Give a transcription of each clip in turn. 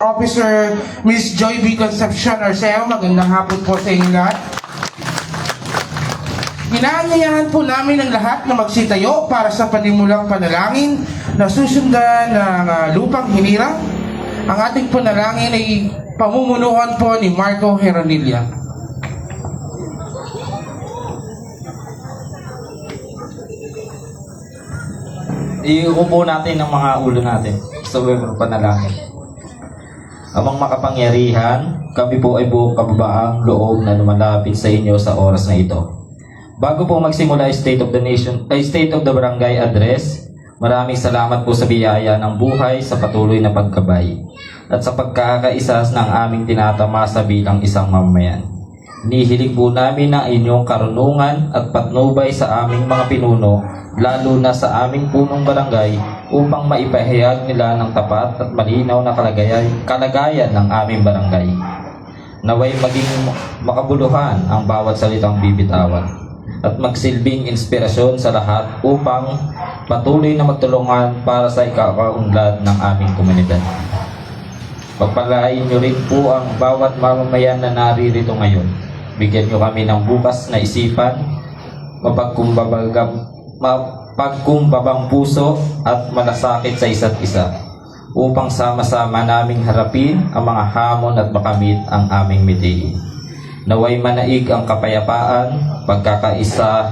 Officer Miss Joy B. Concepcion Arceo, magandang hapon po sa inyo lahat. Inaanyayahan po namin ang lahat na magsitayo para sa panimulang panalangin na susundan ng lupang hinirang. Ang ating panalangin ay pamumunuan po ni Marco Heronilla. Iupo natin ang mga ulo natin sa panalangin. Amang makapangyarihan, kami po ay buong kababaang loob na lumalapit sa inyo sa oras na ito. Bago po magsimula State of the Nation, State of the Barangay Address, maraming salamat po sa biyaya ng buhay sa patuloy na pagkabay at sa pagkakaisa ng aming tinatamasa bilang isang mamamayan. Nihiling po namin ang inyong karunungan at patnubay sa aming mga pinuno, lalo na sa aming punong barangay, upang maipahayag nila ng tapat at malinaw na kalagayan ng aming barangay. Naway maging makabuluhan ang bawat salitang bibitawan at magsilbing inspirasyon sa lahat upang patuloy na magtulungan para sa ikakaunlad ng aming komunidad. Pagpalain niyo rin po ang bawat mamamayan na naririto ngayon. Bigyan niyo kami ng bukas na isipan, mapagkumbabang puso at malasakit sa isa't isa upang sama-sama naming harapin ang mga hamon at makamit ang aming mithiin. Naway manaig ang kapayapaan, pagkakaisa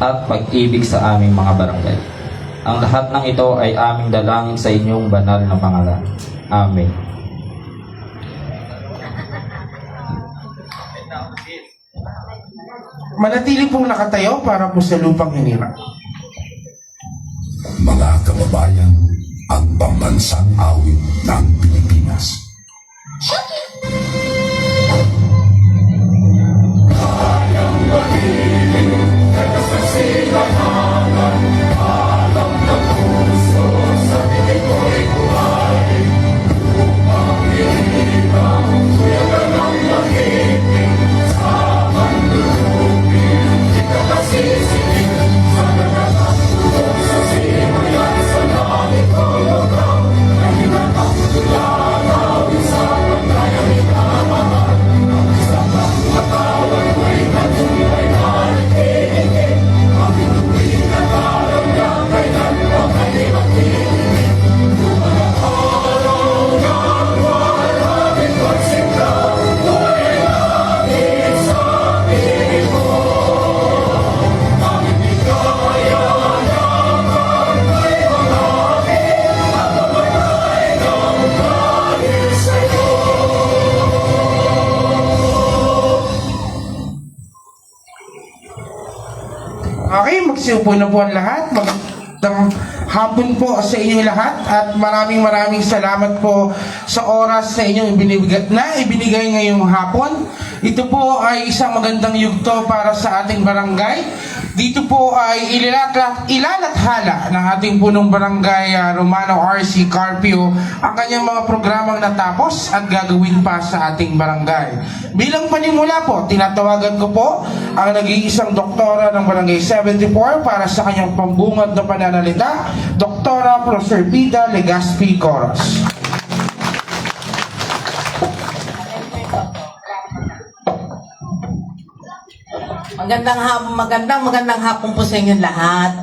at pag-ibig sa aming mga barangay. Ang lahat ng ito ay aming dalangin sa inyong banal na pangalan. Amen. Manatili pong nakatayo para po sa lupang hinirang. Mga kababayan, ang pambansang awit ng Pilipinas. Kayang magiging nagkasasilahanan, alam ng puso sa piling ko'y buhay. Upang hinirang, kuyagan ang magiging sa mandulupin, di ka masisingin sa nagkakatulog sa simulan sa langit kulugang, nahinan ang tulatawin sa pagkayamit amahan, ang isang katawan ko'y natuloy na nagkiligin, ang inuwi na araw niya kailan pa kayo magkiligin. Lumanang araw ng maraming pagsigla, tunay langit sa piling mo. Ang bigaya ng barangay malapit, at mamatay ng dahil sa'yo. Okay, magsiupo na po ang lahat. Magandang hapon po sa inyo lahat at maraming salamat po sa oras sa inyong ibinigay ngayong hapon. Ito po ay isang magandang yugto para sa ating barangay. Dito po ay ilalathala ng ating punong barangay Romano R.C. Carpio ang kanyang mga programang natapos at gagawin pa sa ating barangay. Bilang panimula po, tinatawagan ko po ang nag-iisang doktora ng Barangay 74 para sa kanyang pambungad na pananalita, Doktora Proserpida Legaspi Coros. Magandang hapon po sa inyong lahat.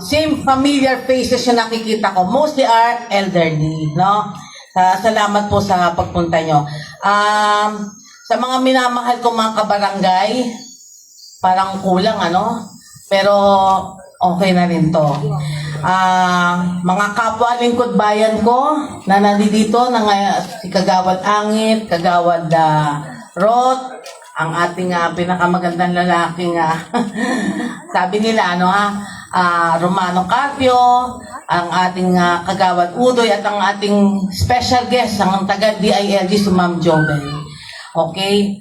Same familiar faces yung nakikita ko. Mostly are elderly, no? Salamat po sa pagpunta nyo. Sa mga minamahal ko mga kabarangay, parang kulang, ano? Pero okay na rin to. Mga kapwa lingkod bayan ko na nandito, si Kagawad Angit, Kagawad Rot, ang ating pinakamagandang lalaking sabi nila Romano Carpio, ang ating Kagawad Udoy at ang ating special guest ang taga DILG si Ma'am Jobel. Okay?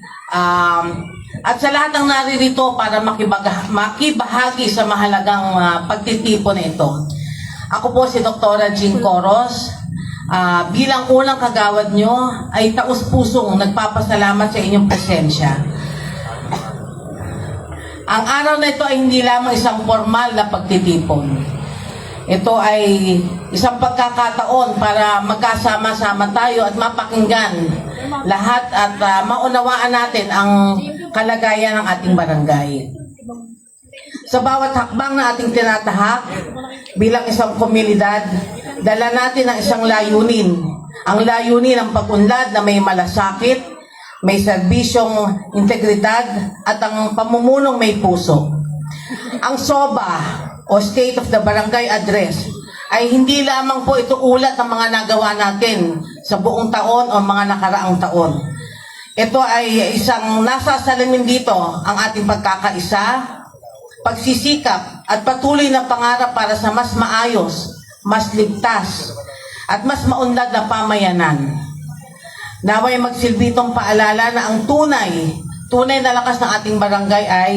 At sa lahat ng naririto para makibahagi sa mahalagang pagtitipon na ito. Ako po si Dr. Jean Coros. Bilang unang kagawad nyo, ay taus-pusong nagpapasalamat sa inyong presensya. Ang araw na ito ay hindi lamang isang formal na pagtitipon. ito ay isang pagkakataon para magkasama-sama tayo at mapakinggan lahat at maunawaan natin ang kalagayan ng ating barangay. Sa bawat hakbang na ating tinatahak bilang isang komunidad, dala natin ang isang layunin. Ang layunin ng pag-unlad na may malasakit, may serbisyong integridad at ang pamumunong may puso. Ang SOBA o State of the Barangay Address ay hindi lamang po ito ulat ng mga nagawa natin sa buong taon o mga nakaraang taon. Ito ay isang nasasalamin dito ang ating pagkakaisa, pagsisikap at patuloy na pangarap para sa mas maayos, mas ligtas at mas maunlad na pamayanan. Naway magsilbi itong paalala na ang tunay na lakas ng ating barangay ay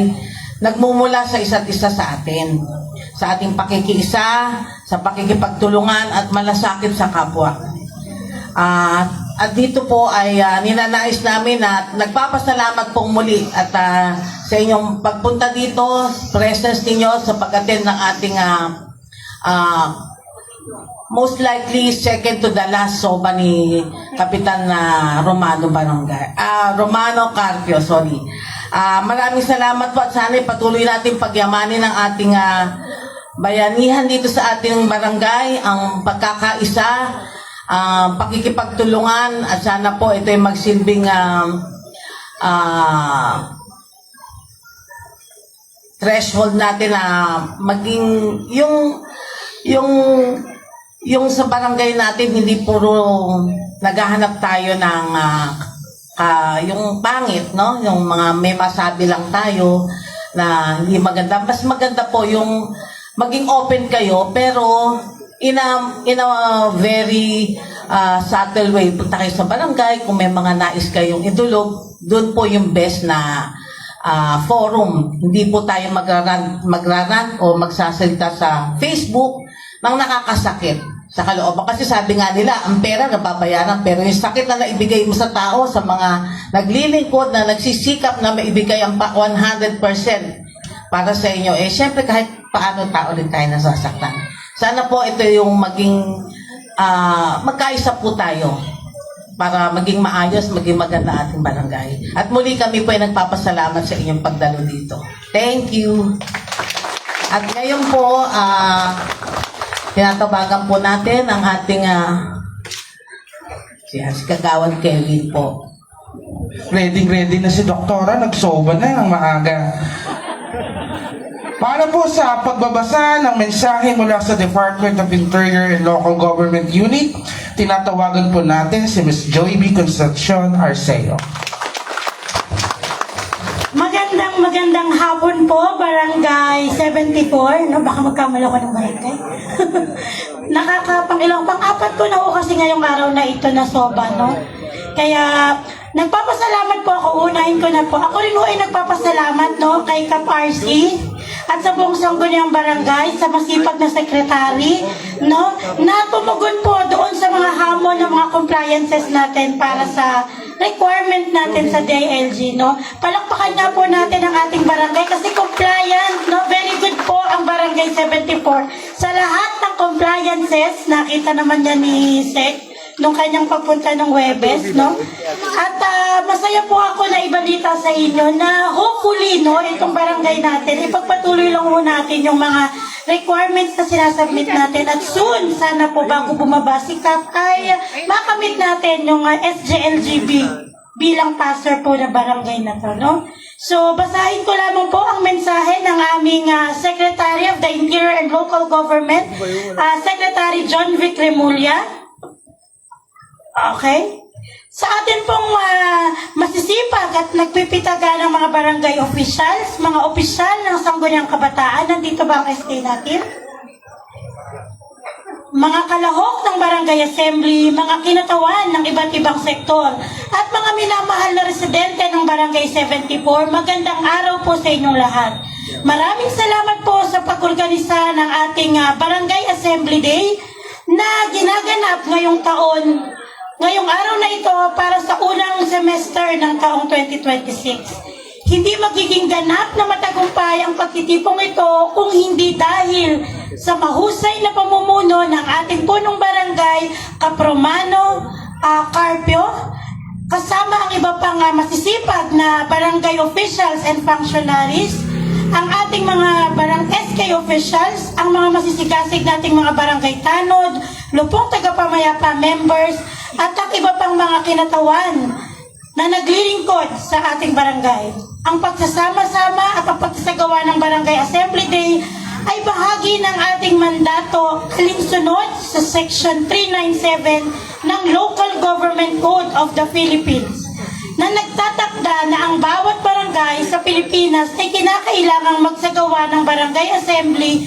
nagmumula sa isa't isa sa atin. Sa ating pakikiisa, sa pakikipagtulungan at malasakit sa kapwa. At dito po ay ninanais namin at nagpapasalamat pong muli at sa inyong pagpunta dito, presence ninyo sa pag-attend ng ating most likely second to the last SOBA ni Kapitan Romano Carpio, sorry. Maraming salamat po at sana patuloy natin pagyamanin ang ating bayanihan dito sa ating barangay, ang pagkakaisa, pakikipagtulungan at sana po ito ay magsilbing threshold natin na maging yung sa barangay natin hindi puro naghahanap tayo ng yung pangit, no? Yung mga may masabi lang tayo na hindi maganda. Mas maganda po yung maging open kayo pero in a very subtle way. Punta kayo sa barangay, kung may mga nais kayong idulog, doon po yung best na forum. Hindi po tayo magrarant o magsasalita sa Facebook nang nakakasakit sa kalooban. Kasi sabi nga nila, ang pera nababayaran, pero yung sakit na naibigay mo sa tao, sa mga naglilingkod na nagsisikap na maibigay ang 100% para sa inyo, syempre kahit paano tao rin tayo nasasaktan. Sana po ito yung maging magkaisa po tayo para maging maayos, maging maganda ating barangay. At muli kami po ay nagpapasalamat sa inyong pagdalo dito. Thank you. At ngayon po, tinatabagan po natin ang ating si Kagawad Kevin po. Ready na si Doktora, nagsoba na ang maaga. Para po sa pagbabasa ng mensahe mula sa Department of Interior and Local Government Unit, tinatawagan po natin si Ms. Joy B. Concepcion Arceo. Magandang hapon po, Barangay 74. No, baka magkamali ako ng barangay. Pang-apat ko na po kasi ngayong araw na ito na SOBA, no? Kaya, nagpapasalamat po ako, unahin ko na po. Ako rin po ay nagpapasalamat, no, kay Kap RC at sa buong sangguniang barangay, sa masipag na sekretary, no, na tumugon po doon sa mga hamon ng mga compliances natin para sa requirement natin sa DILG, no. Palakpakan nga po natin ang ating barangay kasi compliant, no, very good po ang Barangay 74. Sa lahat ng compliances, nakita naman yan ni Sec nung kanyang pagpunta ng Webes, no? At masaya po ako na ibalita sa inyo na hopefully, no, itong barangay natin, ipagpatuloy lang po natin yung mga requirements na sinasubmit natin at soon, sana po bago bumaba si Kap, ay makamit natin yung SGLGB bilang pastor po na barangay na to, no? So, basahin ko lamang po ang mensahe ng aming Secretary of the Interior and Local Government, Secretary John Vic Remulla. Okay? Sa atin pong masisipag at nagpipitaga ng mga barangay officials, mga opisyal ng Sangguniang Kabataan, nandito ba ang SK natin? Mga kalahok ng barangay assembly, mga kinatawan ng iba't ibang sektor, at mga minamahal na residente ng barangay 74, magandang araw po sa inyong lahat. Maraming salamat po sa pag-organisa ng ating Barangay Assembly Day na ginaganap ngayong araw na ito para sa unang semester ng taong 2026. Hindi magiging ganap na matagumpay ang pagtitipong ito kung hindi dahil sa mahusay na pamumuno ng ating punong barangay, Kapromano Carpio, kasama ang iba pang masisipag na barangay officials and functionaries, ang ating mga SK officials, ang mga masisigasig nating mga barangay tanod, lupong tagapamayapa members, at ang iba pang mga kinatawan na naglilingkod sa ating barangay. Ang pagsasama-sama at ang pagsasagawa ng Barangay Assembly Day ay bahagi ng ating mandato alinsunod sa Section 397 ng Local Government Code of the Philippines na nagtatakda na ang bawat barangay sa Pilipinas ay kinakailangang magsagawa ng barangay assembly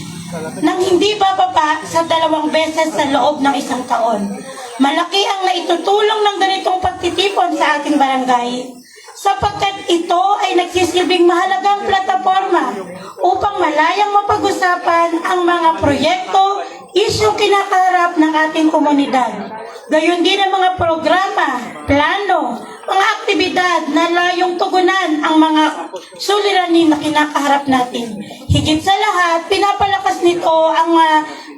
nang hindi bababa sa 2 beses sa loob ng isang taon. Malaki ang naitutulong ng ganitong pagtitipon sa ating barangay sapagkat ito ay nagsisilbing mahalagang plataforma upang malayang mapag-usapan ang mga proyekto, isyong kinakaharap ng ating komunidad. Gayon din ang mga programa, plano, mga aktibidad na layong tugunan ang mga suliranin na kinakaharap natin. Higit sa lahat, pinapalakas nito ang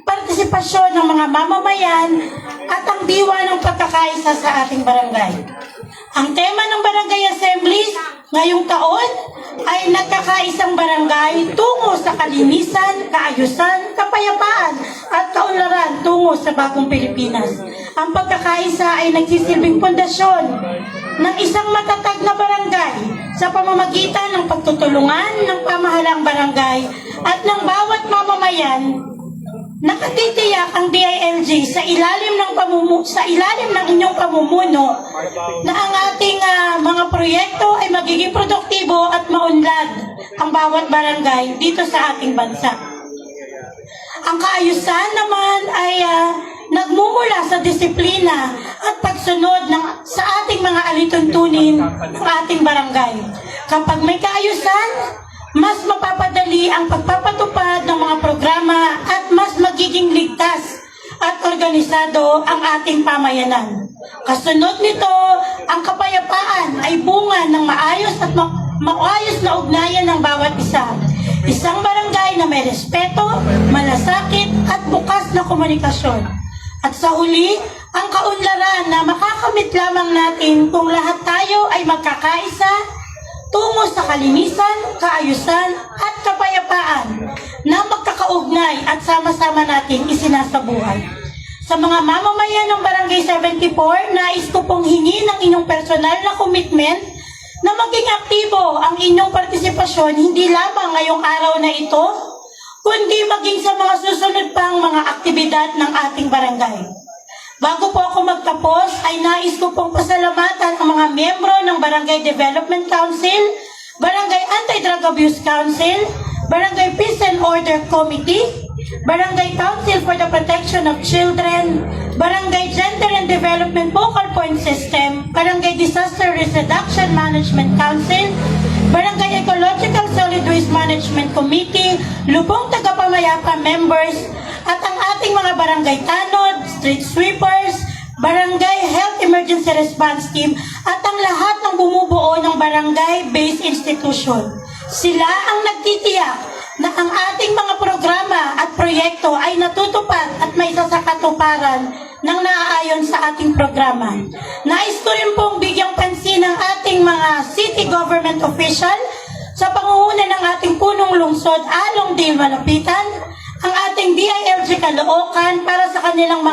partisipasyon ng mga mamamayan at ang diwa ng pagkakaisa sa ating barangay. Ang tema ng Barangay Assemblies ngayong taon ay nagkakaisang barangay tungo sa kalinisan, kaayusan, kapayapaan at kaunlaran tungo sa bagong Pilipinas. Ang pagkakaisa ay nagsisilbing pundasyon ng isang matatag na barangay sa pamamagitan ng pagtutulungan ng pamahalang barangay at ng bawat mamamayan. Nakatitiyak ang DILG sa ilalim ng inyong pamumuno na ang ating mga proyekto ay magiging produktibo at maunlad ang bawat barangay dito sa ating bansa. Ang kaayusan naman ay nagmumula sa disiplina at pagsunod sa ating mga alituntunin ng ating barangay. Kapag may kaayusan, mas mapapadali ang pagpapatupad ng mga programa at mas magiging ligtas at organisado ang ating pamayanan. Kasunod nito, ang kapayapaan ay bunga ng maayos at maayos na ugnayan ng bawat isa. Isang barangay na may respeto, malasakit at bukas na komunikasyon. At sa huli, ang kaunlaran na makakamit lamang natin kung lahat tayo ay magkakaisa tungo sa kalinisan, kaayusan at kapayapaan na magkakaugnay at sama-sama nating isinasabuhay. Sa mga mamamayan ng Barangay 74, nais ko pong hingin ang inyong personal na commitment na maging aktibo ang inyong partisipasyon hindi lamang ngayong araw na ito, kundi maging sa mga susunod pang mga aktibidad ng ating barangay. Bago po ako magtapos, ay nais ko pong pasalamatan ang mga miyembro ng Barangay Development Council, Barangay Anti-Drug Abuse Council, Barangay Peace and Order Committee, Barangay Council for the Protection of Children, Barangay Gender and Development Focal Point System, Barangay Disaster Risk Reduction Management Council, Barangay Ecological Solid Waste Management Committee, lubong tagapamayapa members, at ang ating mga barangay tanod, street sweepers, barangay health emergency response team, at ang lahat ng bumubuo ng barangay-based institution. Sila ang nagtitiyak na ang ating mga programa at proyekto ay natutupad at may sasakatuparan ng naaayon sa ating programa. Nais ko rin pong bigyang pansin ang ating mga city government official sa pangunguna ng ating punong lungsod Along Dale Malapitan, ang ating DILG Caloocan para sa kanilang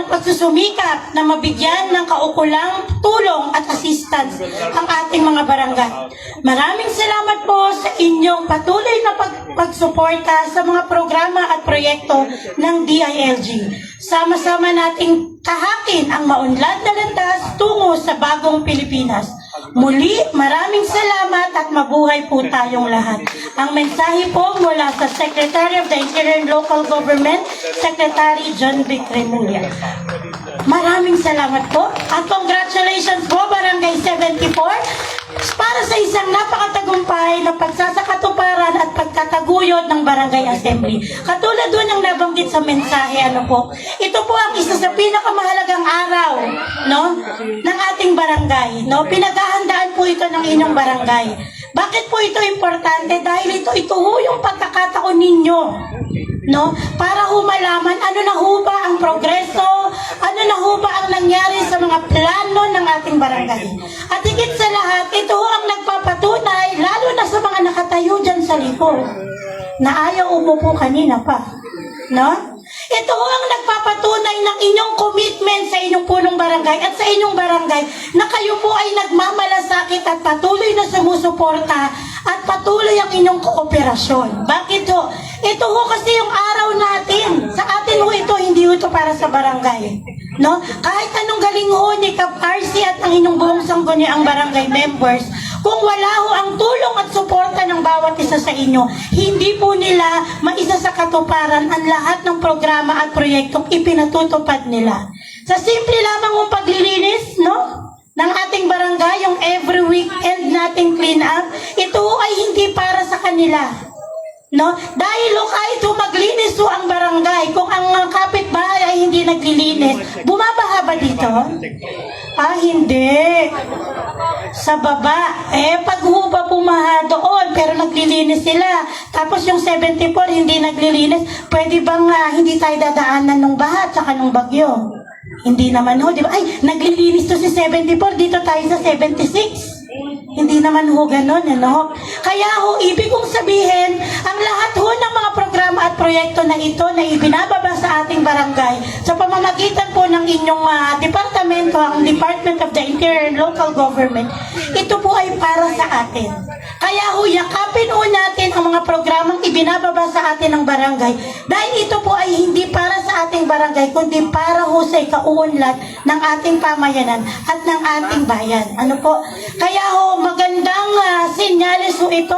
pagsusumikap na mabigyan ng kaukulang tulong at assistance ang ating mga barangay. Maraming salamat po sa inyong patuloy na pagsuporta sa mga programa at proyekto ng DILG. Sama-sama nating tahakin ang maunlad na landas tungo sa bagong Pilipinas. Muli, maraming salamat at mabuhay po tayong lahat. Ang mensahe po mula sa Secretary of the Interior and Local Government, Secretary John Vic Remulla. Maraming salamat po at congratulations po Barangay 74 para sa isang napakatagumpay na pagsasakatuparan at pagtataguyod ng Barangay Assembly. Katulad doon ang nabanggit sa mensahe, ito po ang isa sa pinakamahalagang araw, ng ating barangay. barangay, no? Pinaghahandaan po ito ng inyong barangay. Bakit po ito importante? Dahil ito ho yung pagkakataon ninyo, no? Para ho malaman ano na ho ba ang progreso, ano na ho ba ang nangyari sa mga plano ng ating barangay. At higit sa lahat, ito ho ang nagpapatunay, lalo na sa mga nakatayo dyan sa likod, na ayaw umupo kanina pa, no? Ito ho ang nagpapatunay ng inyong commitment sa inyong punong barangay at sa inyong barangay na kayo po ay nagmamalasakit at patuloy na sumusuporta at patuloy ang inyong kooperasyon. Bakit ho? Ito ho kasi yung araw natin. Sa atin ho ito, hindi ho ito para sa barangay. No? Kahit anong galing ho ni Kap RC at ang inyong buong sangguniang barangay members, kung wala ho ang tulong at suporta ng bawat isa sa inyo, hindi po nila maisa sa katuparan ang lahat ng programa at proyektong ipinatutupad nila. Sa simple lamang ng paglilinis, no? Ng ating barangay, yung every weekend nating clean up, ito ay hindi para sa kanila. No? Dahil kahit maglinis ang barangay, kung ang kapitbahay ay hindi naglilinis, bumabaha ba dito? Hindi. Sa baba. Pag huba bumaha doon, pero naglilinis sila. Tapos yung 74 hindi naglilinis, pwede bang hindi tayo dadaanan ng baha at saka ng bagyo? Hindi naman ho, di ba? Ay, naglilinis to si 74, dito tayo sa 76. Hindi naman ho ganun, ano? Kaya ho, ibig kong sabihin, ang lahat ho ng mga programa at proyekto na ito na ibinababa sa ating barangay sa pamamagitan po ng inyong departamento, ang Department of the Interior and Local Government, ito po ay para sa atin. Kaya ho, yakapin ho natin ang mga programang ibinababa sa atin ng barangay dahil ito po ay hindi para sa ating barangay, kundi para ho sa ikauunlad ng ating pamayanan at ng ating bayan. Ano po? Kaya ho, magandang senyales ho ito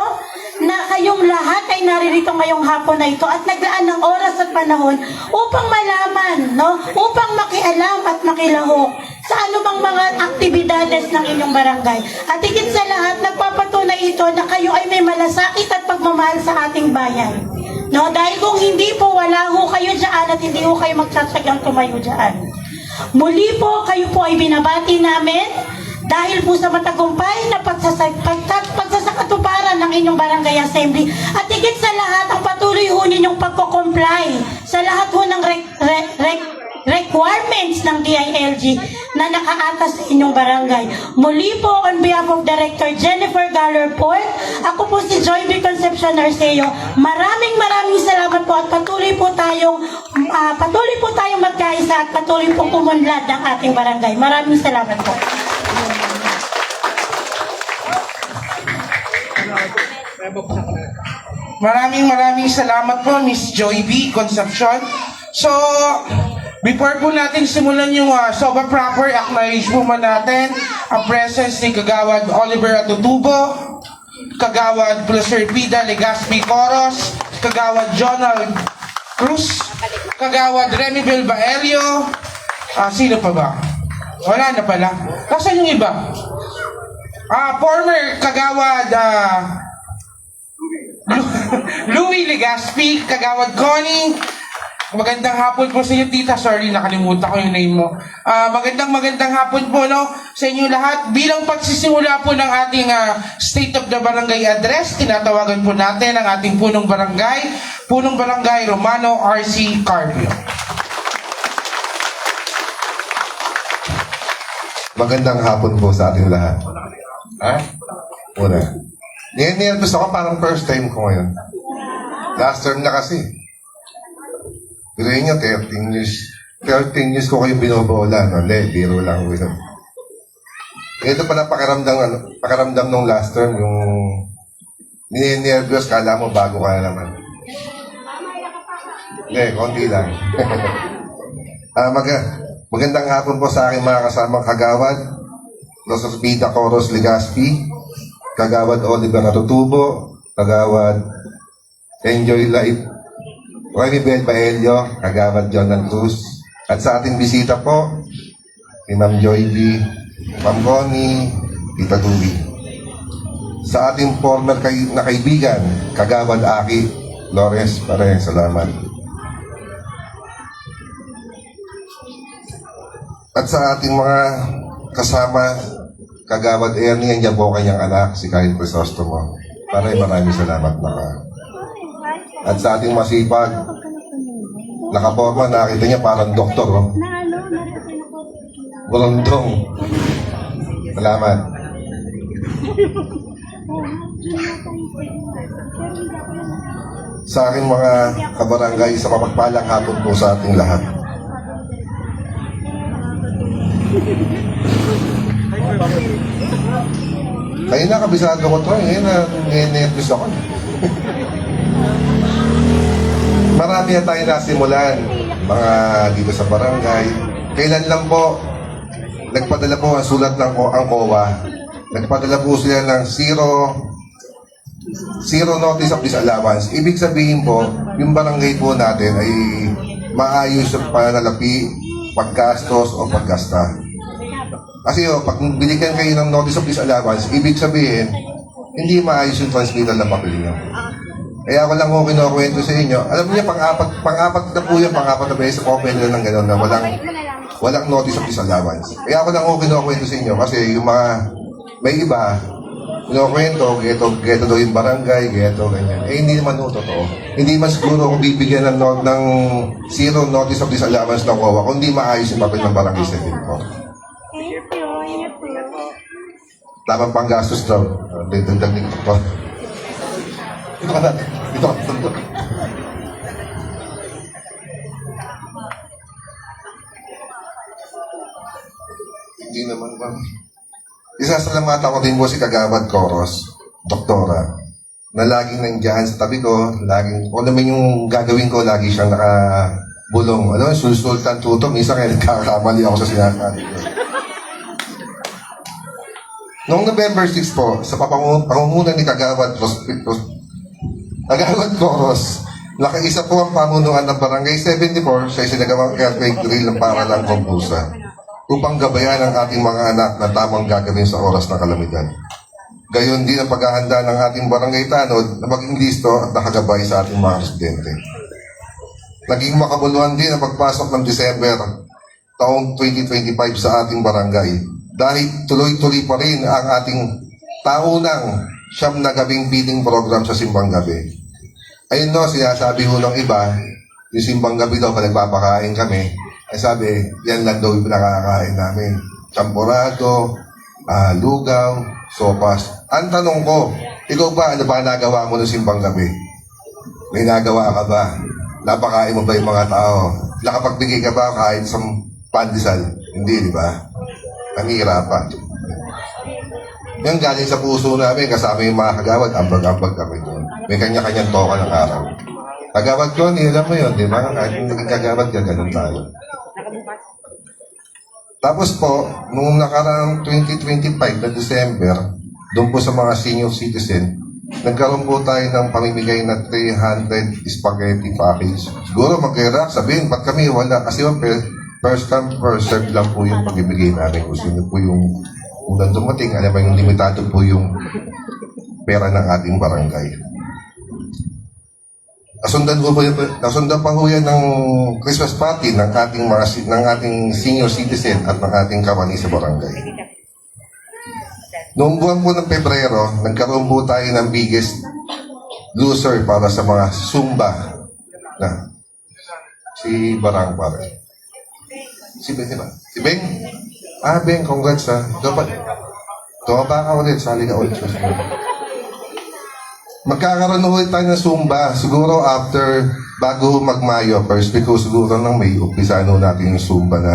na kayong lahat ay naririto ngayong hapon na ito at naglaan ng oras at panahon upang malaman, no? Upang makialam at makilahok sa anumang mga aktibidades ng inyong barangay. At higit sa lahat, nagpapatunay ito na kayo ay may malasakit at pagmamahal sa ating bayan. No? Dahil kung hindi po, wala ho kayo dyan at hindi ho kayo magsasyagang tumayo dyan. Muli po, kayo po ay binabati namin dahil po sa matagumpay na pagsasakatuparan ng inyong barangay assembly. At higit sa lahat, ang patuloy ho ninyong pagko-comply sa lahat ho ng requirements ng DILG na nakaatas sa inyong barangay. Muli po, on behalf of Director Jennifer Galler Port, ako po si Joy B. Concepcion Arceo. Maraming salamat po at patuloy po tayong magkaisa at patuloy pong umunlad ng ating barangay. Maraming salamat po. Maraming salamat po, Miss Joy B. Concepcion. So, before po natin simulan yung SOBA proper, acknowledge po man natin ang presence ni Kagawad Oliver Atutubo, Kagawad Placer Pida Legazpi Coros, Kagawad Jonald Cruz, Kagawad Remy Bilbaerio, sino pa ba? Wala na pala. Nasaan yung iba? Former Kagawad Louie Legazpi, Kagawad Connie. Magandang hapon po sa inyo, tita. Sorry, nakalimutan ko yung name mo. Magandang hapon po, no, sa inyo lahat. Bilang pagsisimula po ng ating State of the Barangay Address, tinatawagan po natin ang ating punong barangay Romano RC Carpio. Magandang hapon po sa ating lahat. Una. Nervous ako, parang first time ko ngayon. Last term na kasi. Pero yun yung 13 years ko kayo binobola. No? Biro lang ko yun. Ito pala pakaramdam nung last term, yung ninenervyos, kala mo bago ka na naman. Konti lang. Magandang hapon po sa aking mga kasamang kagawad, Los Pida Coros Legazpi, Kagawad Oliver Atutubo, Kagawad Enjoy Life, Remy Bilbaerio, Kagawad Jonald Cruz, at sa ating bisita po, ni Ma'am Joy B, Ma'am Connie, Tita Tuwi. Sa ating former na kaibigan, Kagawad Aki Flores, maraming salamat. At sa ating mga kasama Kagawad Ernie, andyan po kanyang anak, si Kyle Crisostomo. Maraming salamat na ka. At sa ating masipag, nakaporma, nakita niya parang doktor. Oh. Bulundong. Salamat. Sa aking mga kabarangay, sa mapagpalang hapon po sa ating lahat. Kaya na, kabisado ko to. Ngayon na, nervous ako. Marami na tayo nasimulan, mga dito sa barangay. Kailan lang po, nagpadala po ang sulat ng ang COA. Nagpadala po sila ng zero notice of disallowance. Ibig sabihin po, yung barangay po natin ay maayos yung pananalapi, paggastos o paggasta. Kasi pag binigyan kayo ng notice of disallowance, ibig sabihin, hindi maayos yung transmittal ng papel nyo. Kaya ako lang ko kinukwento sa inyo. Alam niyo, pang-apat na po yan, pang-apat na beses po pwede ng gano'n na walang notice of disallowance. Kaya ako lang ko kinukwento sa inyo kasi yung mga may iba, kinukwento, geto daw yung barangay, geto, ganyan. Eh, hindi naman ito totoo. Hindi man siguro kung bibigyan ng zero notice of disallowance ng COA, kundi maayos yung papel ng barangay sa po. Tamang panggastos daw. Dagdag nito po. Dito ka natin. Dito ka natin. Hindi naman ba? Isasalamatan ko din po si Kagawad Coros, doktora, na laging nandiyan sa tabi ko, laging, kung naman yung gagawin ko, lagi siyang nakabulong. Ano, susultan tuto, minsan kaya nagkakamali ako sa sinasabi ko. Noong November 6 po, sa pangunguna ni Kagawad Coros, nakaisa po ang pamunuan ng Barangay 74 sa isinagawang earthquake drill para lang kumpusa upang gabayan ang ating mga anak na tamang gagawin sa oras ng kalamidad. Gayon din ang paghahanda ng ating barangay tanod na maging listo at nakagabay sa ating mga residente. Naging makabuluhan din ang pagpasok ng December taong 2025 sa ating barangay dahil tuloy-tuloy pa rin ang ating taunang siyam na gabing feeding program sa Simbang Gabi. Ayun no, sinasabi ho ng iba, yung Simbang Gabi daw, pag nagpapakain kami, ay sabi, yan lang daw yung pinakakain namin. Champurado, lugaw, sopas. Ang tanong ko, ikaw ba, ano ba nagawa mo ng Simbang Gabi? May nagawa ka ba? Napakain mo ba yung mga tao? Nakapagbigay ka ba kahit sa pandesal? Hindi, di ba? Nanghihirapan. Yan galing sa puso namin, kasama yung mga kagawad, ambag-ambag kami doon. May kanya-kanyang toka ng araw. Kagawad ko, alam mo yun, di ba? Kahit yung naging kagawad ka, ganun tayo. Tapos po, nung nakaraang 2025 na December, doon po sa mga senior citizen, nagkaroon po tayo ng pamimigay na 300 spaghetti package. Siguro mag-react, sabihin, ba't kami wala? Kasi first come, first serve lang po yung pag-ibigay namin. Kung sino po yung unang dumating, alam mo yung limitado po yung pera ng ating barangay. Nasundan pa po yan ng Christmas party ng ating senior citizen at ng ating kawani sa barangay. Noong buwan po ng Pebrero, nagkaroon po tayo ng biggest loser para sa mga Zumba na si Barang pare. Si Beng, diba? Si Beng? Beng, congrats ha. Tumaba ka ulit, sali ka ulit. Magkakaroon ulit tayo ng Zumba. Siguro bago mag-Mayo, first week ko siguro ng May, umpisa natin yung Zumba na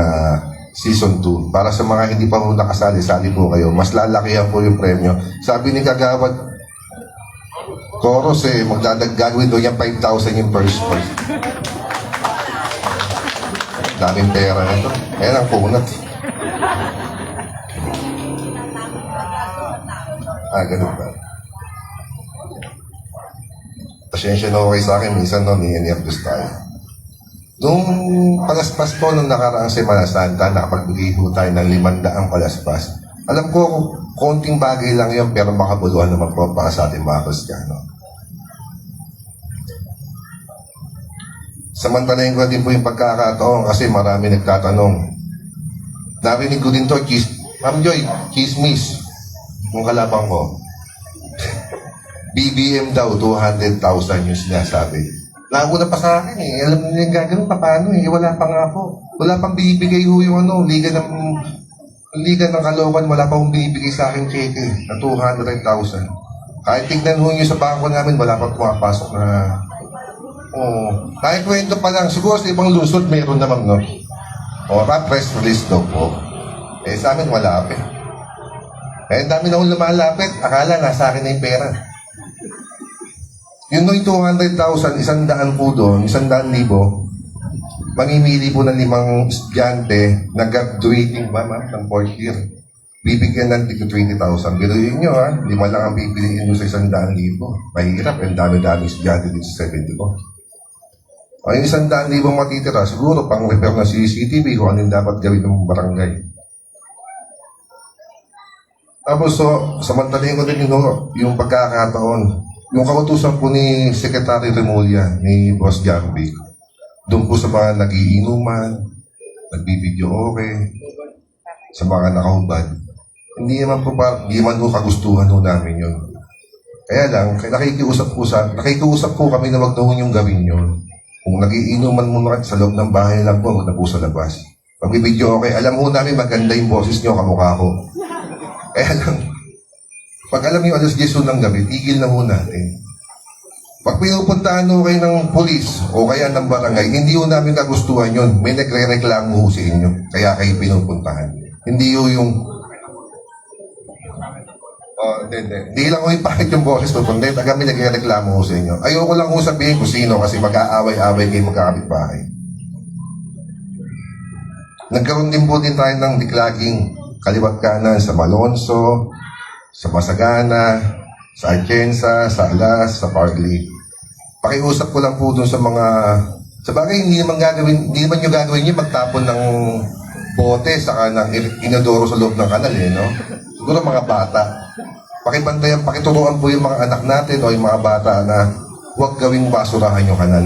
Season 2. Para sa mga hindi pa po nakasali, sali po kayo. Mas lalakihan po yung premyo. Sabi ni Kagawad Coros gagawin doon yung 5,000 yung first prize. Daming pera na ito. Ayan ang punat. Ganun ba? Pasensya na okay sa akin, minsan ni-nervous tayo. Nung palaspas po nung nakaraang Semana Santa, nakapagbigay po tayo ng 500 palaspas. Alam ko, konting bagay lang yun, pero makabuluhan naman po para sa ating mga Kristiyano. Samantalayin ko din po yung pagkakataon kasi marami nagtatanong. Narinig ko din to, Ma'am Joy, chismis. Kung kalabang ko. BBM daw, 200,000 yung sinasabi. Nauna pa sa akin eh. Alam niyo yung gagawin pa paano eh. Wala pa nga po. Wala pang binibigay ho yung Liga ng Caloocan, wala pa akong binibigay sa akin cheque na 200,000. Kahit tignan ho nyo sa bangko namin, wala pa pumapasok na... Kahit kwento pa lang, siguro sa ibang lungsod, mayroon naman, no? Press release daw po. Eh, sa amin, wala pa. Eh, dami na akong lumalapit. Akala, nasa akin na yung pera. Yung 200,000, 100 po doon, 100,000, mamimili po ng 5 estudyante na graduating ba, ma'am, ng 4th year. Bibigyan ng 20,000. Pero yun nyo, 5 lang ang pipiliin nyo sa 100,000. Mahirap, ang dami-dami estudyante dito sa 74. Ang 100,000 matitira, siguro pang repair ng CCTV kung anong dapat gawin ng barangay. Tapos, samantalahin ko din yung pagkakataon. Yung kautusan po ni Secretary Remulla, ni Boss Jambi, doon po sa mga nagiinuman, nagbibideo okay, sa mga nakahubad, hindi naman po kagustuhan ho namin yun. Kaya lang, nakikiusap po kami na wag daw yung gawin yun. Kung nagiinuman mo sa loob ng bahay lang po, wag na po sa labas. Magbibideo okay, alam mo namin maganda yung boses nyo, kamukha ko. Kaya lang, pag alam nyo alas 10 ng gabi, tigil na muna natin. Pag pinupuntahan ho kayo ng polis o kaya ng barangay, hindi ho namin kagustuhan yun. May nagre-reklamo ho sa inyo. Kaya kayo pinupuntahan. Hindi ho yung... Hindi lang ho yung pakit yung boses pupunta. Kami nagre-reklamo ho sa inyo. Ayoko lang ho sabihin kung sino kasi mag-aaway-aaway kayo magkakapit-bahay. Nagkaroon din po tayo ng diklaging kaliwat kanan sa Malonzo, sa Masagana, sa Atienza, sa Alas, sa Parley. Pakiusap ko lang po dun sa mga... Sa bagay, hindi naman nyo gagawin yun magtapon ng bote saka ng inodoro sa loob ng kanal, no? Siguro mga bata. Pakibantayan, pakituruan po yung mga anak natin o yung mga bata na huwag gawing basurahan yung kanal.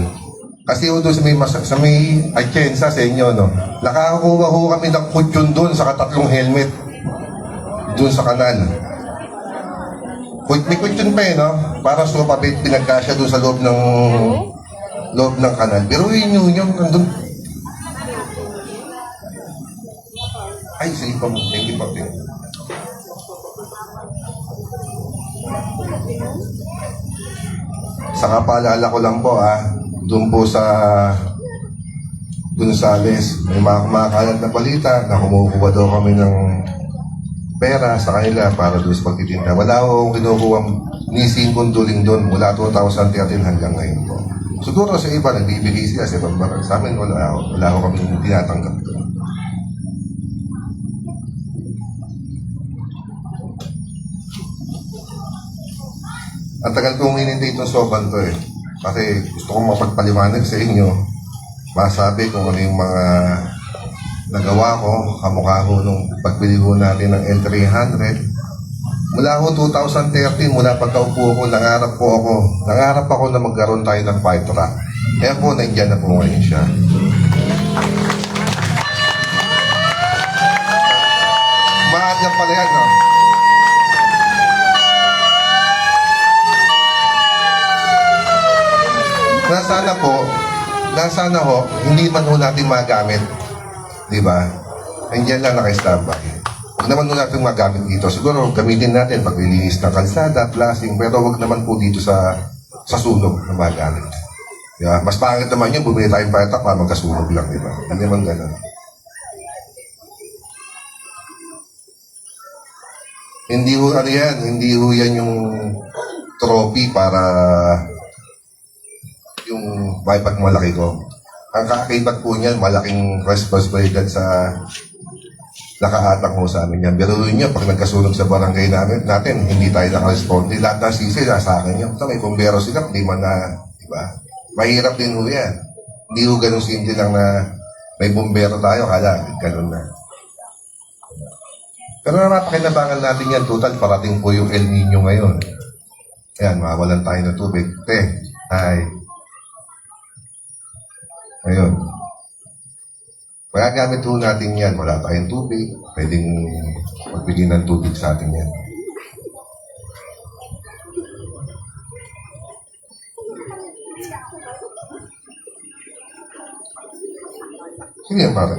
Kasi doon sa may Atienza sa inyo, no? Nakakuha ho kami ng kutsyon doon sa 3 helmet doon sa kanal. May kutsyon pa no? Para sa pinagkasya doon sa loob ng kanal. Pero yun nandun. Ay, sige po. Thank you po. Saka paalala ko lang po, doon po sa Gonzales, may mga kumakalat na balita na kumukuha daw kami ng pera sa kanila para doon sa pagtitinda. Wala akong kinukuha ni Singkonduling doon mula 2013 hanggang ngayon po. Siguro sa iba, nagbibigay sila sa ibang barang. Sa amin, wala ako kami tinatanggap doon. Ang tagal kong hinintay itong soban to Kasi gusto kong mapagpaliwanag sa inyo, masabi kung ano yung mga nagawa ko, kamukha ko nung pagbili ko natin ng L300. Mula ko 2013, mula pagkaupo ko, nangarap ako na magkaroon tayo ng fire truck. Kaya po, nandiyan na po ngayon siya. Maaga pala yan, no? Nasana ho, hindi man ho natin magamit. Diba? Nandiyan lang naka-standby. Huwag naman ho natin magamit dito. Siguro gamitin natin paglilinis ng kalsada, flashing, pero huwag naman po dito sa sunog na magamit. Diba? Mas pangit naman yun, bumili tayong patak para magkasunog lang, diba? Hindi naman gano'n. Hindi ho yan yung trophy para yung may pagmalaki ko. Ang kakaibat po niyan, malaking responsibilidad sa nakaatang ho sa amin yan. Pero yun yun, pag nagkasunog sa barangay natin, hindi tayo nakaresponde. Lahat ng sisi, nasa akin yun. May bumbero sila, hindi man na, diba? Mahirap din ho yan. Hindi ho ganun simple lang na may bumbero tayo, kala, ganun na. Pero napakinabangan natin yan, total, parating po yung El Nino ngayon. Ayan, mawalan tayo ng tubig. Hi. Ngayon, Magagamit po natin yan. Wala tayong tubig. Pwedeng magbigay ng tubig sa atin yan. Sige yan, pare.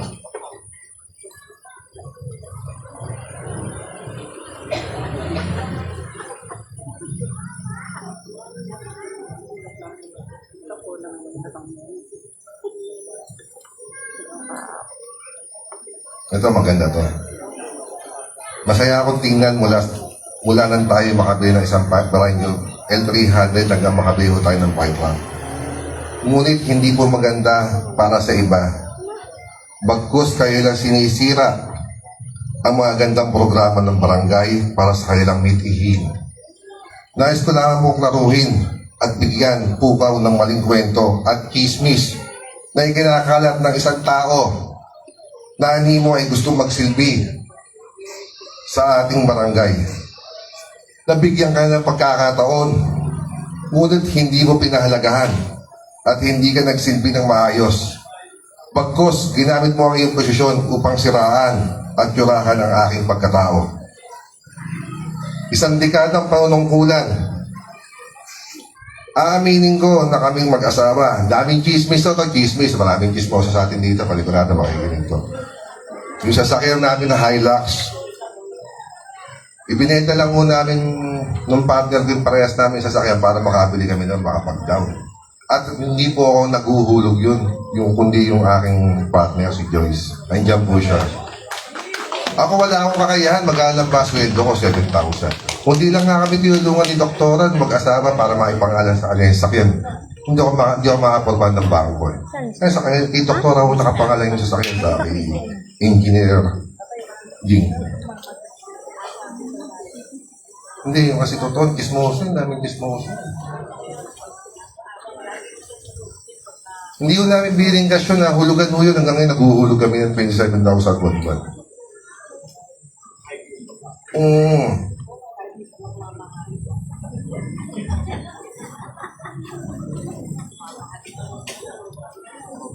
Ito, maganda to. Masaya akong tingnan mula nang tayo makabili ng isang Barangay L300 hanggang makabili tayo ng pipe line. Ngunit hindi po maganda para sa iba. Bagkus kayo lang sinisira ang mga gandang programa ng barangay para sa kanilang mitihin. Nais ko lang pong klaruhin at bigyan pupaw ng maling kwento at kismis na ikinakalat ng isang tao na animo ay gusto magsilbi sa ating barangay. Nabigyan ka ng pagkakataon, ngunit hindi mo pinahalagahan at hindi ka nagsilbi ng maayos. Bagkus, ginamit mo ang iyong posisyon upang siraan at yurahan ang aking pagkatao. Isang dekadang panunungkulan. Aaminin ko na kaming mag-asawa. Daming chismis to, chismis. Maraming chismoso sa atin dito. Palikurado makikinig to. Yung sasakyan namin na Hilux, ibinenta lang muna namin nung partner din parehas namin sasakyan para makabili kami ng makapag-down. At hindi po ako naguhulog yun, kundi yung aking partner, si Joyce. Nandiyan po siya. Ako wala akong kakayahan, magkano ba sweldo ko? 7,000. Kundi lang nga kami tinulungan ni Doktoran mag-asawa para maipangalan sa kanya yung sakyan. Hindi ako makaporman ng bangko. Kaya sa kanya, kay Doktoran ako nakapangalan yung sasakyan sa kay Engineer Jing. Hindi, yung kasi totoo, kismoso, daming kismoso. Hindi ko namin biling cash yun na hulugan mo yun. Hanggang ngayon naghuhulog kami ng 27,000 buwan.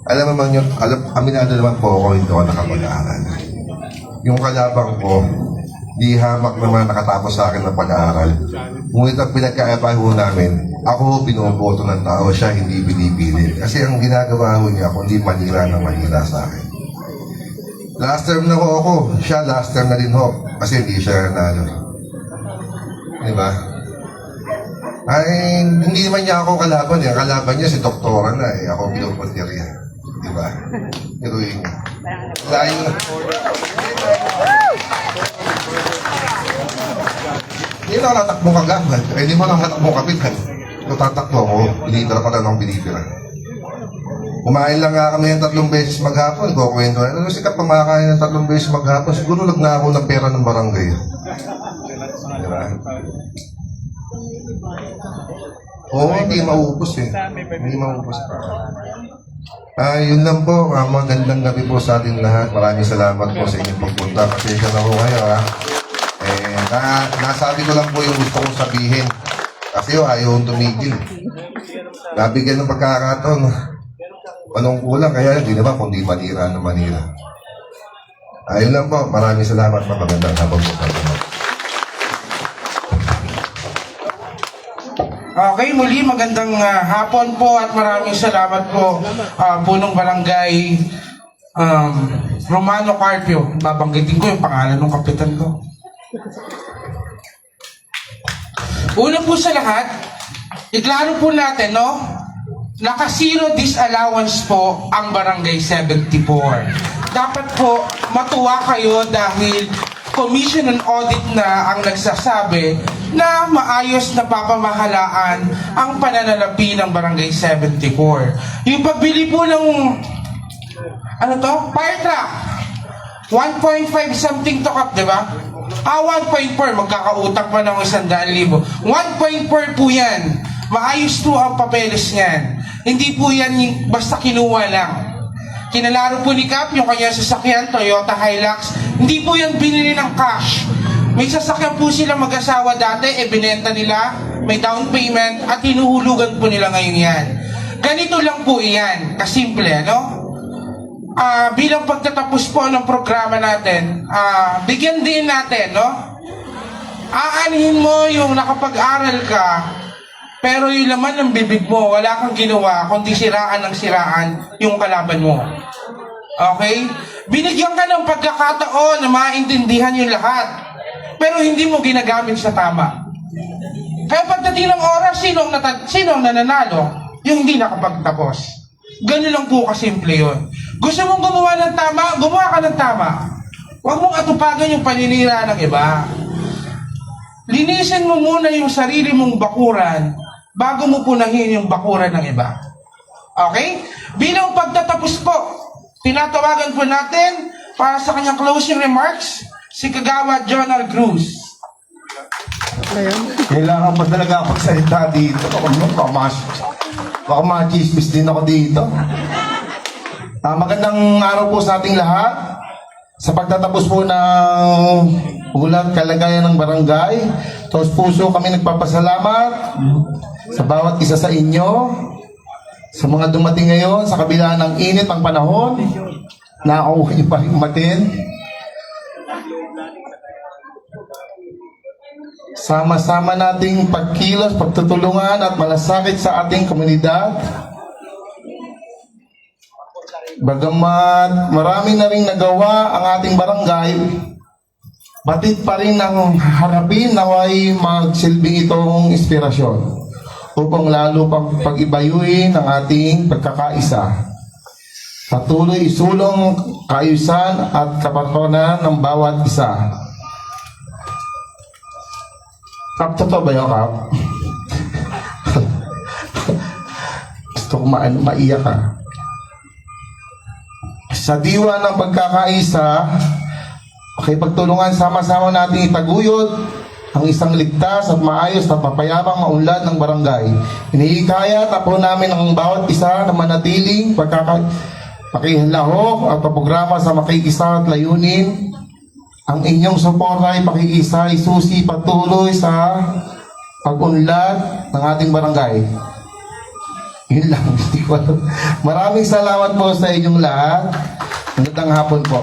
Alam naman yun, aminado naman po ako, hindi ako nakapag-aaral. Yung kalabang ko, di hamak naman nakatapos sa akin ng pag-aaral. Ngunit ang pinagkaiba ho namin, ako binuboto ng tao, siya hindi binipili. Kasi ang ginagawa ho niya, kundi manira na manira sa akin. Last term na ho ako, siya last term na din ho, kasi hindi siya nanalo. Di ba? Ay, hindi naman niya ako kalaban. Ang kalaban niya si Doktora na eh. Ako binuboto niya. Di ba? Heroin niya. Layo. Hindi na natakbong kagaman. Eh, di mo lang natakbong kapitan. Kung tatakbo ko, binibira pa lang ng binibira. Kumain lang nga kami ng 3 beses maghapon. Kukwento na. Ano sikat pamakain ng 3 beses maghapon? Siguro lag na ako ng pera ng barangay. Diba? Oo, hindi maubos eh. Hindi maubos pa. Yun lang po. Magandang gabi po sa ating lahat. Maraming salamat po sa inyong pagpunta. Pasensya na po kayo ha. Nasabi ko lang po yung gusto kong sabihin. Kasi ayaw tumigil. Nabigyan ng pagkakataon. Anong kulang? Kaya hindi naman kundi manira na manira. Ayun lang po. Maraming salamat. Magandang hapon po sa atin. Okay, muli magandang hapon po at maraming salamat po punong barangay Romano Carpio. Babanggitin ko yung pangalan ng kapitan ko. Una po sa lahat, iklaro po natin, no? Naka-zero disallowance po ang Barangay 74. Dapat po matuwa kayo dahil Commission on Audit na ang nagsasabi na maayos na papamahalaan ang pananalapi ng Barangay 74. Yung pagbili po ng fire truck, 1.5 something to kap, di ba? 1.4, magkakautang pa ng 100,000. 1.4 po yan. Maayos po ang papeles niyan. Hindi po yan basta kinuha lang. Kinalaro po ni Cap yung kanyang sasakyan, Toyota Hilux. Hindi po yan binili ng cash. May sasakyan po sila mag-asawa dati, binenta nila, may down payment, at hinuhulugan po nila ngayon yan. Ganito lang po iyan, kasimple, no? bilang pagtatapos po ng programa natin, bigyan din natin, no? Aanhin mo yung nakapag-aral ka, pero yung laman ng bibig mo, wala kang ginawa, kundi siraan ng siraan yung kalaban mo. Okay? Binigyan ka ng pagkakataon na maintindihan yung lahat, pero hindi mo ginagamit sa tama. Kaya pagdating ng oras, sino ang nananalo? Yung hindi nakapagtapos. Ganun lang po kasimple yun. Gusto mong gumawa ng tama, gumawa ka ng tama. Huwag mong atupagan yung paninira ng iba. Linisin mo muna yung sarili mong bakuran bago mo punahin yung bakuran ng iba. Okay? Bilang pagtatapos po, tinatawagan po natin para sa kanyang closing remarks, si Kagawad Jonal Cruz. Kailangan pa talaga ako salita dito. Baka ma-chismis din ako dito. Magandang araw po sa ating lahat. Sa pagtatapos po ng ulat kalagayan ng barangay, taos puso kami nagpapasalamat sa bawat isa sa inyo, sa mga dumating ngayon, sa kabila ng init ng panahon, nakauwi niyo pa rin umatin. Sama-sama nating pagkilos, pagtutulungan at malasakit sa ating komunidad. Bagamat marami na rin nagawa ang ating barangay, batid pa rin ang harapin naway magsilbing itong inspirasyon upang lalo pang pag-ibayuhin ang ating pagkakaisa. Patuloy isulong kaayusan at kapatawaran ng bawat isa. Kap, totoo ba yun, Kap? Gusto ko maiyak ka. Sa diwa ng pagkakaisa, pagtulungan sama-sama natin itaguyod ang isang ligtas at maayos at mapayapang maunlad ng barangay. Hinihikayat po namin ang bawat isa na manatiling pakihilahok at programa sa makikisa at layunin. Ang inyong suporta ay pakikisa, isusi patuloy sa pag-unlad ng ating barangay. Yun lang. Maraming salamat po sa inyong lahat. Magandang hapon po.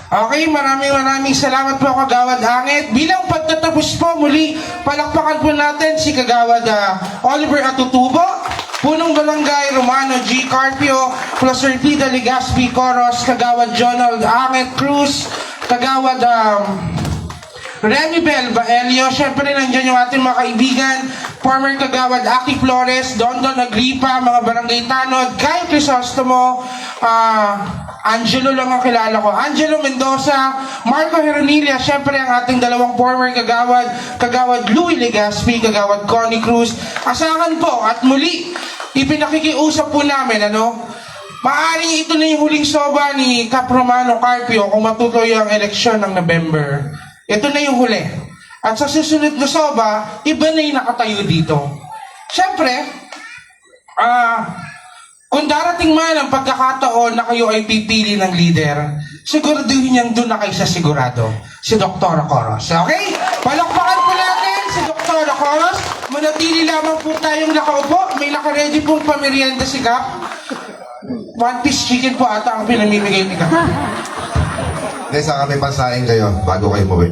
Okay, maraming salamat po Kagawad Angit. Bilang pagtatapos po muli, palakpakan po natin si Kagawad Oliver Atutubo, Punong Barangay Romano G. Carpio, plus Rita Legaspi Coros, Kagawad Jonal Angit Cruz, Kagawad Remy Bel Baelio, syempre nandiyan yung ating mga kaibigan, former Kagawad Aki Flores, Dondon Agripa, mga barangay tanod, Kai Crisostomo, Angelo lang ang kilala ko, Angelo Mendoza, Marco Heronilia, syempre ang ating dalawang former Kagawad, Kagawad Louie Legaspi, Kagawad Connie Cruz. Asahan po at muli, ipinakikiusap po namin, maaring ito na yung huling soba ni Cap Romano Carpio kung matutuloy ang eleksyon ng November. Ito na yung huli. At sa susunod na soba, iba na yung nakatayo dito. Siyempre, kung darating man ang pagkakataon na kayo ay pipili ng leader, siguraduhin niyang doon na kayo sa sigurado, si Dr. Coros. Okay? Palakpakan po natin si Dr. Coros. Manatili lamang po tayong nakaupo. May nakaready pong pamerienda si Cap. One-piece chicken po ata ang pinamimigay ni Cap. Hindi, sa kami pansahin kayo bago kayo puwi.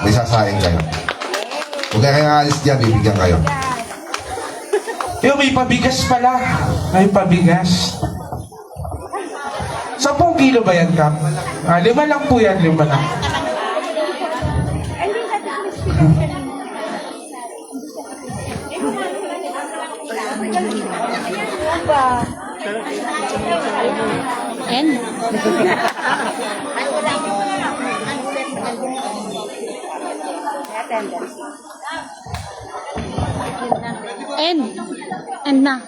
May sasahin kayo. Huwag kayo alis dyan, bibigyan kayo. Yo, may pabigas pala. May pabigas. 10 kilo ba yan, Cap? 5 lang po yan, 5 lang. End na.